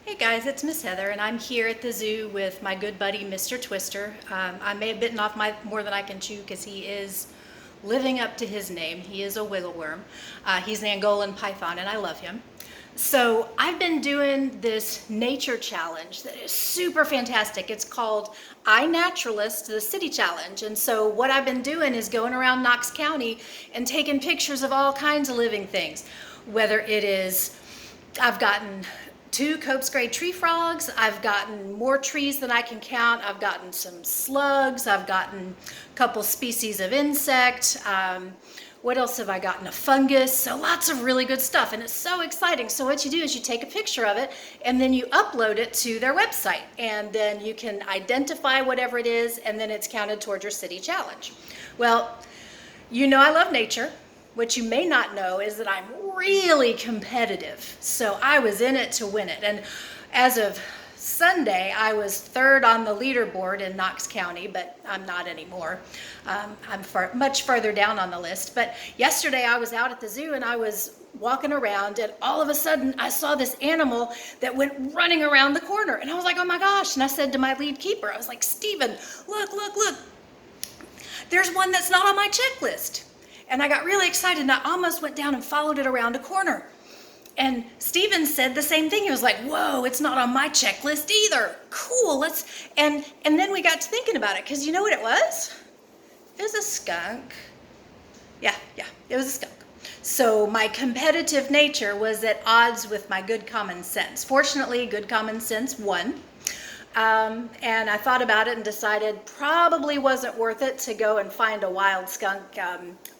Hey guys, it's Miss Heather, and I'm here at the zoo with my good buddy, Mr. Twister. I may have bitten off more than I can chew because he is living up to his name. He is a wiggle worm. He's an Angolan python, and I love him. So I've been doing this nature challenge that is super fantastic. It's called iNaturalist, the city challenge. And so what I've been doing is going around Knox County and taking pictures of all kinds of living things, whether it is I've gotten 2 Cope's gray tree frogs. I've gotten more trees than I can count. I've gotten some slugs. I've gotten a couple species of insect. What else have I gotten? A fungus. So lots of really good stuff, and it's so exciting. So what you do is you take a picture of it and then you upload it to their website, and then you can identify whatever it is, and then it's counted towards your city challenge. Well, you know I love nature. What you may not know is that I'm really competitive. So I was in it to win it. And as of Sunday, I was 3rd on the leaderboard in Knox County, but I'm not anymore. I'm much further down on the list. But yesterday I was out at the zoo and I was walking around, and all of a sudden I saw this animal that went running around the corner. And I was like, oh my gosh. And I said to my lead keeper, I was like, Steven, look. There's one that's not on my checklist. And I got really excited, and I almost went down and followed it around a corner. And Steven said the same thing. He was like, whoa, it's not on my checklist either. Cool, and then we got to thinking about it, because you know what it was? It was a skunk. Yeah, it was a skunk. So my competitive nature was at odds with my good common sense. Fortunately, good common sense won. And I thought about it and decided probably wasn't worth it to go and find a wild skunk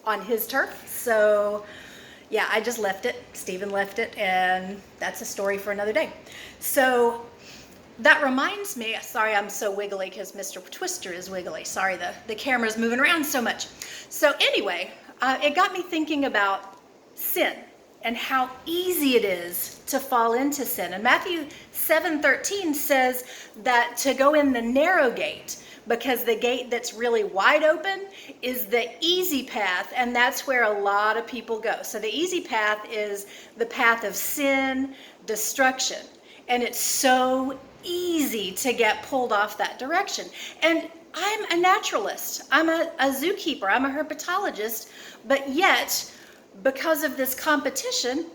on his turf. So yeah, I just left it. Steven left it, and that's a story for another day. So that reminds me, sorry I'm so wiggly because Mr. Twister is wiggly. Sorry, the camera's moving around so much. So anyway, it got me thinking about sin and how easy it is to fall into sin. And Matthew 7:13 says that to go in the narrow gate, because the gate that's really wide open is the easy path, and that's where a lot of people go. So the easy path is the path of sin, destruction, and it's so easy to get pulled off that direction. And I'm a naturalist, I'm a zookeeper, I'm a herpetologist, but yet, because of this competition,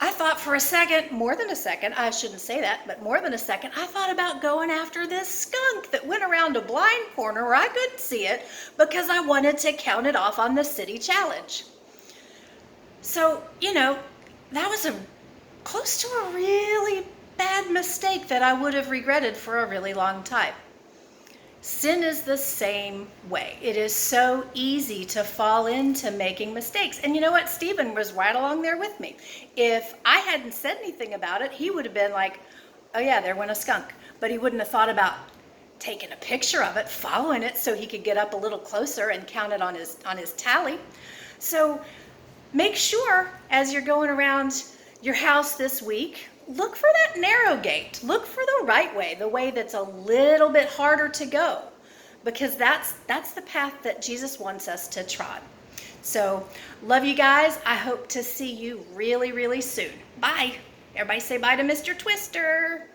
I thought for a second, more than a second, I shouldn't say that, but more than a second, I thought about going after this skunk that went around a blind corner where I couldn't see it because I wanted to count it off on the city challenge. So, that was close to a really bad mistake that I would have regretted for a really long time. Sin is the same way. It is so easy to fall into making mistakes. And you know what? Steven was right along there with me. If I hadn't said anything about it, he would have been like, oh yeah, there went a skunk. But he wouldn't have thought about taking a picture of it, following it so he could get up a little closer and count it on his tally. So make sure as you're going around your house this week, look for that narrow gate. Look for the right way, the way that's a little bit harder to go, because that's the path that Jesus wants us to trod. So, love you guys. I hope to see you really, really soon. Bye. Everybody say bye to Mr. Twister.